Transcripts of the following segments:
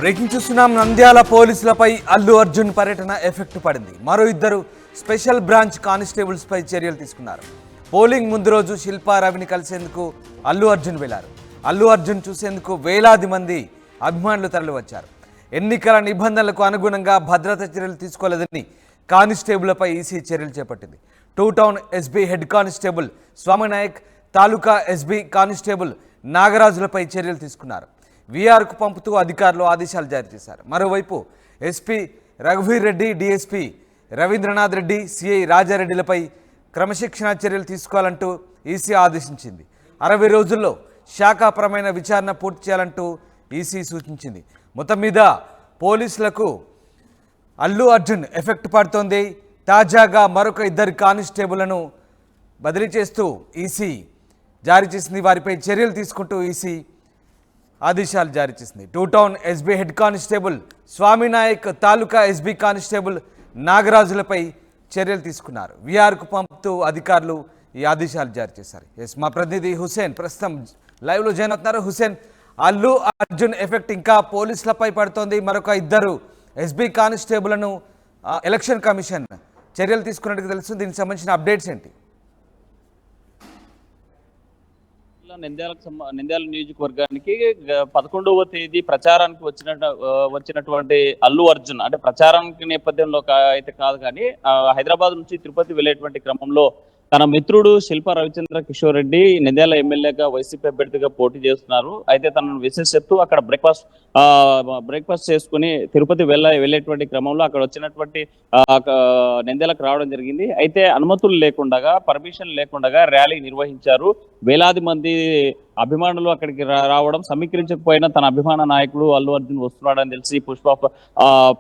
Breaking చూస్తున్నాం. నంద్యాల పోలీసులపై అల్లు అర్జున్ పర్యటన ఎఫెక్ట్ పడింది. మరో ఇద్దరు స్పెషల్ బ్రాంచ్ కానిస్టేబుల్స్ పై చర్యలు తీసుకున్నారు. పోలింగ్ ముందు రోజు శిల్పా రవిని కలిసేందుకు అల్లు అర్జున్ వెళ్లారు. అల్లు అర్జున్ చూసేందుకు వేలాది మంది అభిమానులు తరలివచ్చారు. ఎన్నికల నిబంధనలకు అనుగుణంగా భద్రతా చర్యలు తీసుకోలేదని కానిస్టేబుళ్లపై ఈసీ చర్యలు చేపట్టింది. Two town SB head constable Swaminayak, taluka SB constable నాగరాజులపై చర్యలు తీసుకున్నారు. వీఆర్కు పంపుతూ అధికారులు ఆదేశాలు జారీ చేశారు. మరోవైపు ఎస్పీ రఘువీర్ రెడ్డి, డీఎస్పీ రవీంద్రనాథ్ రెడ్డి, సిఐ రాజారెడ్డిలపై క్రమశిక్షణా చర్యలు తీసుకోవాలంటూ ఈసీ ఆదేశించింది. 60 రోజుల్లో శాఖాపరమైన విచారణ పూర్తి చేయాలంటూ ఈసీ సూచించింది. మొత్తం మీద పోలీసులకు అల్లు అర్జున్ ఎఫెక్ట్ పడుతోంది. తాజాగా మరొక ఇద్దరు కానిస్టేబుళ్లను బదిలీ చేస్తూ ఈసీ జారీ చేసింది. వారిపై చర్యలు తీసుకుంటూ ఈసీ ఆదేశాలు జారీ చేసింది. Two town SB head constable Swaminayak, taluka SB constable నాగరాజులపై చర్యలు తీసుకున్నారు. వీఆర్కు పంపుతూ అధికారులు ఈ ఆదేశాలు జారీ చేశారు. మా ప్రతినిధి హుసేన్ ప్రస్తుతం లైవ్లో జాయిన్ అవుతున్నారు. హుసేన్, అల్లు అర్జున్ ఎఫెక్ట్ ఇంకా పోలీసులపై పడుతోంది. మరొక ఇద్దరు ఎస్బీ కానిస్టేబుల్ను ఎలక్షన్ కమిషన్ చర్యలు తీసుకున్నట్టుగా తెలుసు. దీనికి సంబంధించిన అప్డేట్స్ ఏంటి? నంద్యాల నియోజకవర్గానికి 11వ తేదీ ప్రచారానికి వచ్చినటువంటి అల్లు అర్జున్, అంటే ప్రచారానికి నేపథ్యంలో అయితే కాదు కానీ హైదరాబాద్ నుంచి తిరుపతి వెళ్ళేటువంటి క్రమంలో తన మిత్రుడు శిల్పా రవిచంద్ర కిషోర్ రెడ్డి నంద్యాల ఎమ్మెల్యేగా వైసీపీ అభ్యర్థిగా పోటీ చేస్తున్నారు. అయితే తనను విశేష చెప్తూ అక్కడ బ్రేక్ఫాస్ట్ చేసుకుని తిరుపతి వెళ్ళేటువంటి క్రమంలో అక్కడ వచ్చినటువంటి నంద్యాలకు రావడం జరిగింది. అయితే అనుమతులు లేకుండా, పర్మిషన్ లేకుండా ర్యాలీ నిర్వహించారు. వేలాది మంది అభిమానులు అక్కడికి రావడం, సమీకరించకపోయినా తన అభిమాన నాయకుడు అల్లు అర్జున్ వస్తున్నాడని తెలిసి, Pushpa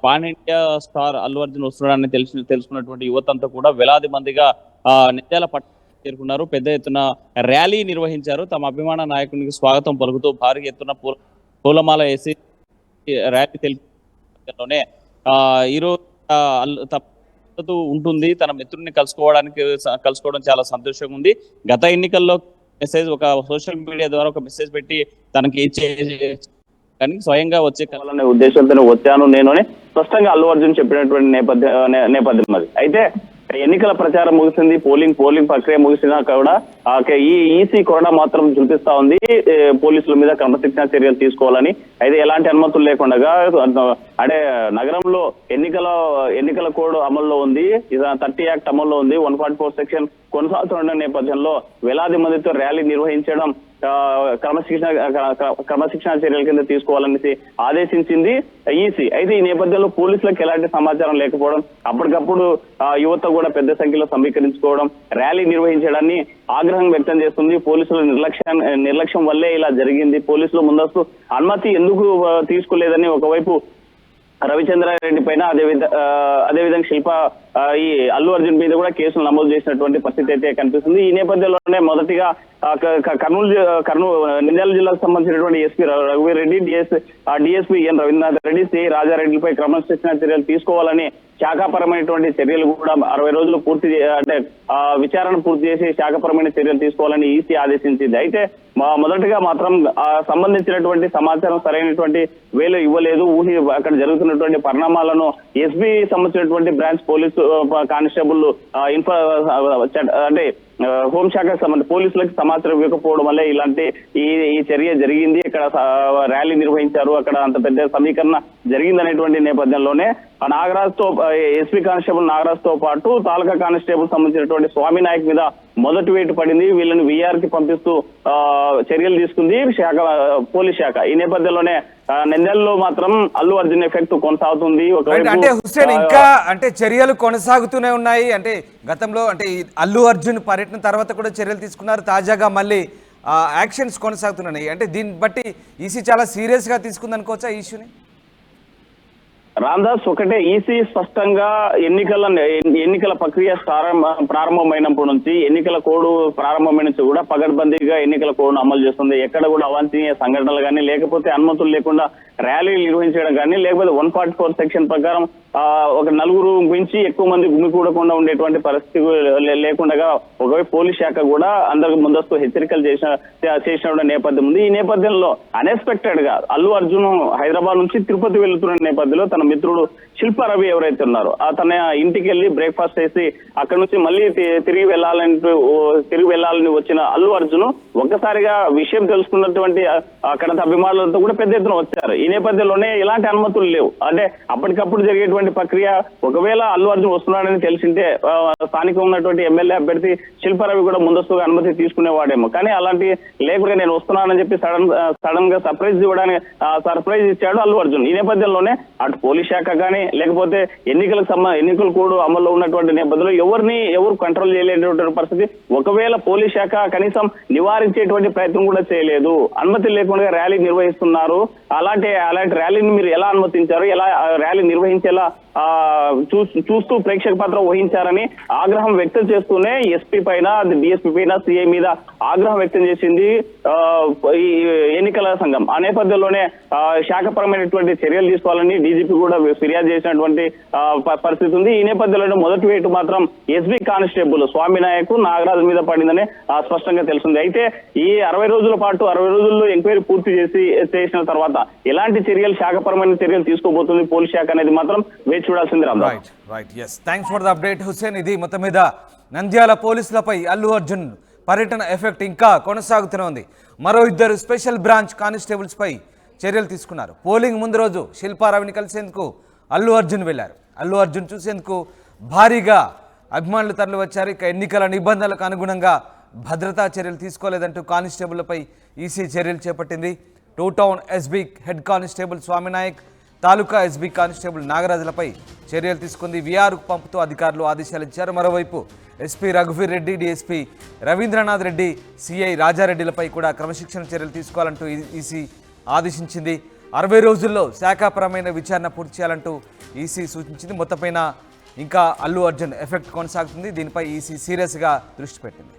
pan India star Allu Arjun వస్తున్నాడని తెలుసుకున్నటువంటి యువతంతా కూడా వేలాది మందిగా నంద్యాల పట్టణం చేరుకున్నారు. పెద్ద ఎత్తున ర్యాలీ నిర్వహించారు. తమ అభిమాన నాయకునికి స్వాగతం పలుకుతూ భారీ ఎత్తున పూలమాల వేసి ర్యాలీ తెలిపే ఈరోజు ఉంటుంది. తన మిత్రుడిని కలుసుకోవడం చాలా సంతోషంగా ఉంది. గత ఎన్నికల్లో మెసేజ్ ఒక సోషల్ మీడియా ద్వారా ఒక మెసేజ్ పెట్టి తనకి కానీ స్వయంగా వచ్చే కావాలనే ఉద్దేశంతో వచ్చాను నేను అని స్పష్టంగా అల్లు అర్జున్ చెప్పినటువంటి నేపథ్యం అది. అయితే ఎన్నికల ప్రచారం ముగిసింది, పోలింగ్ ప్రక్రియ ముగిసినా కూడా ఈ ఈసీ కొరడా మాత్రం చూపిస్తా ఉంది పోలీసుల మీద క్రమశిక్షణ చర్యలు తీసుకోవాలని. అయితే ఎలాంటి అనుమతులు లేకుండా అంటే నగరంలో ఎన్నికల కోడ్ అమల్లో ఉంది, 30 యాక్ట్ అమల్లో ఉంది, 144 సెక్షన్ కొనసాగుతున్న నేపథ్యంలో వేలాది మందితో ర్యాలీ నిర్వహించడం క్రమశిక్షణ చర్యల కింద తీసుకోవాలనేసి ఆదేశించింది ఈసీ. అయితే ఈ నేపథ్యంలో పోలీసులకు ఎలాంటి సమాచారం లేకపోవడం, అప్పటికప్పుడు యువత కూడా పెద్ద సంఖ్యలో సమీకరించుకోవడం, ర్యాలీ నిర్వహించడాన్ని ఆగ్రహం వ్యక్తం చేస్తుంది. పోలీసుల నిర్లక్ష్యం వల్లే ఇలా జరిగింది. పోలీసులు ముందస్తు అనుమతి ఎందుకు తీసుకోలేదని ఒకవైపు రవిచంద్రారెడ్డి పైన, అదేవిధంగా శిల్ప ఈ అల్లు అర్జున్ మీద కూడా కేసులు నమోదు చేసినటువంటి పరిస్థితి అయితే కనిపిస్తుంది. ఈ నేపథ్యంలోనే మొదటిగా నంద్యాల జిల్లాకు సంబంధించినటువంటి ఎస్పీ రఘువీర్ Reddy, DSP N Ravindranath Reddy, CI రాజారెడ్డిపై క్రమశిక్షణ చర్యలు తీసుకోవాలని, శాఖాపరమైనటువంటి చర్యలు కూడా 60 రోజులు విచారణ పూర్తి చేసి శాఖపరమైన చర్యలు తీసుకోవాలని ఈసీ ఆదేశించింది. అయితే మొదటగా మాత్రం సంబంధించినటువంటి సమాచారం సరైనటువంటి వేలు ఇవ్వలేదు. అక్కడ జరుగుతున్నటువంటి పరిణామాలను ఎస్బీ సంబంధించినటువంటి బ్రాంచ్ పోలీసు కానిస్టేబుల్ అంటే హోంశాఖకు సంబంధించి పోలీసులకు సమాచారం ఇవ్వకపోవడం వల్లే ఇలాంటి ఈ చర్య జరిగింది. ఇక్కడ ర్యాలీ నిర్వహించారు, అక్కడ అంత పెద్ద సమీకరణ జరిగిందనేటువంటి నేపథ్యంలోనే నాగరాజ్తో ఎస్పీ కానిస్టేబుల్ నాగరాజ్తో పాటు తాలూకా కానిస్టేబుల్ సంబంధించినటువంటి స్వామినాయక్ మీద మొదటి వేటు పడింది. వీళ్ళని వీఆర్ కి పంపిస్తూ చర్యలు తీసుకుంది పోలీస్ శాఖ. ఈ నేపథ్యంలోనే నంద్యాలలో మాత్రం అల్లు అర్జున్ ఎఫెక్ట్ కొనసాగుతుంది. అంటే హుస్సేన్, ఇంకా అంటే చర్యలు కొనసాగుతూనే ఉన్నాయి. అంటే గతంలో అంటే అల్లు అర్జున్ పర్యటన తర్వాత కూడా చర్యలు తీసుకున్నారు. తాజాగా మళ్ళీ యాక్షన్స్ కొనసాగుతున్నాయి. అంటే దీన్ని బట్టి ఈసీ చాలా సీరియస్ గా తీసుకుంది అనుకోవచ్చా ఈ ఇష్యూని? రామ్దాస్, ఒకటే ఈసీ స్పష్టంగా ఎన్నికల ప్రక్రియ ప్రారంభమైనప్పటి నుంచి, ఎన్నికల కోడ్ ప్రారంభమైన నుంచి కూడా పగడ్బందీగా ఎన్నికల కోడ్ను అమలు చేస్తుంది. ఎక్కడ కూడా అవాంఛనీయ సంఘటనలు కానీ లేకపోతే అనుమతులు లేకుండా ర్యాలీలు నిర్వహించడం కానీ లేకపోతే 144 సెక్షన్ ప్రకారం ఒక నలుగురు మించి ఎక్కువ మంది గుమికూడకుండా ఉండేటువంటి పరిస్థితి లేకుండా ఒకవైపు పోలీస్ శాఖ కూడా అందరికి ముందస్తు హెచ్చరికలు చేసిన నేపథ్యం ఉంది. ఈ నేపథ్యంలో అన్ఎక్స్పెక్టెడ్ గా అల్లు అర్జున్ హైదరాబాద్ నుంచి తిరుపతి వెళ్తున్న నేపథ్యంలో తన మిత్రుడు శిల్పా రవి ఎవరైతే ఉన్నారో తన ఇంటికి వెళ్ళి బ్రేక్ఫాస్ట్ చేసి అక్కడ నుంచి మళ్ళీ తిరిగి వెళ్ళాలని వచ్చిన అల్లు అర్జున్ ఒక్కసారిగా విషయం తెలుసుకున్నటువంటి అక్కడ అభిమానులతో కూడా పెద్ద ఎత్తున వచ్చారు. ఈ నేపథ్యంలోనే ఎలాంటి అనుమతులు లేవు. అంటే అప్పటికప్పుడు జరిగేటువంటి ప్రక్రియ ఒకవేళ అల్లు అర్జున్ వస్తున్నాడని తెలిసింటే స్థానికంగా ఉన్నటువంటి ఎమ్మెల్యే అభ్యర్థి శిల్పా రవి కూడా ముందస్తుగా అనుమతి తీసుకునేవాడేమో. కానీ అలాంటి లేకుండా నేను వస్తున్నానని చెప్పి సడన్ గా సర్ప్రైజ్ ఇచ్చాడు అల్లు అర్జున్. ఈ నేపథ్యంలోనే అటు పోలీస్ శాఖ కానీ లేకపోతే ఎన్నికల కోడ్ అమల్లో ఉన్నటువంటి నేపథ్యంలో ఎవరు కంట్రోల్ చేయలేనటువంటి పరిస్థితి. ఒకవేళ పోలీస్ శాఖ కనీసం నివారించేటువంటి ప్రయత్నం కూడా చేయలేదు. అనుమతి లేకుండా ర్యాలీ నిర్వహిస్తున్నారు. అలాంటి ర్యాలీని మీరు ఎలా అనుమతించారు, ఎలా ర్యాలీ నిర్వహించేలా చూస్తూ ప్రేక్షక పాత్ర వహించారని ఆగ్రహం వ్యక్తం చేస్తూనే ఎస్పీ పైన డిఎస్పీ పైన సిఐ మీద ఆగ్రహం వ్యక్తం చేసింది ఈ ఎన్నికల సంఘం. ఆ నేపథ్యంలోనే శాఖపరమైనటువంటి చర్యలు తీసుకోవాలని డీజీపీ కూడా ఫిర్యాదు చేసినటువంటి పరిస్థితి ఉంది. ఈ నేపథ్యంలోనే మొదటి వేటు మాత్రం ఎస్బీ కానిస్టేబుల్ స్వామినాయక్ నాగరాజు మీద పడిందని స్పష్టంగా తెలిసింది. అయితే ఈ 60 రోజుల పాటు 60 రోజుల్లో ఎంక్వైరీ పూర్తి చేసిన తర్వాత ఎలాంటి చర్యలు శాఖపరమైన చర్యలు తీసుకోబోతుంది పోలీస్ శాఖ అనేది మాత్రం వేచి చూడాల్సింది. Right yes thanks for the update Hussain. ఇది మొత్తం మీద నంద్యాల పోలీసులపై అల్లు అర్జున్ పర్యటన ఎఫెక్ట్ ఇంకా కొనసాగుతూనే ఉంది. మరో 2 స్పెషల్ బ్రాంచ్ కానిస్టేబుల్స్ పై చర్యలు తీసుకున్నారు. పోలింగ్ ముందు రోజు శిల్పా రవిని కలిసేందుకు అల్లు అర్జున్ వెళ్లారు. అల్లు అర్జున్ చూసేందుకు భారీగా అభిమానులు తరలి వచ్చారు. ఇక ఎన్నికల నిబంధనలకు అనుగుణంగా భద్రతా చర్యలు తీసుకోలేదంటూ కానిస్టేబుళ్లపై ఈసీ చర్యలు చేపట్టింది. 2 town SB head constable Swaminayak, taluka SB constable నాగరాజులపై చర్యలు తీసుకుంది. విఆర్కు పంపుతూ అధికారులు ఆదేశాలు ఇచ్చారు. మరోవైపు ఎస్పీ రఘువీర్ రెడ్డి, డిఎస్పీ రవీంద్రనాథ్ రెడ్డి, సిఐ రాజారెడ్డిలపై కూడా క్రమశిక్షణ చర్యలు తీసుకోవాలంటూ ఈసీ ఆదేశించింది. 60 రోజుల్లో శాఖాపరమైన విచారణ పూర్తి చేయాలంటూ ఈసీ సూచించింది. మొత్తంపైన ఇంకా అల్లు అర్జున్ ఎఫెక్ట్ కొనసాగుతుంది. దీనిపై ఈసీ సీరియస్గా దృష్టి పెట్టింది.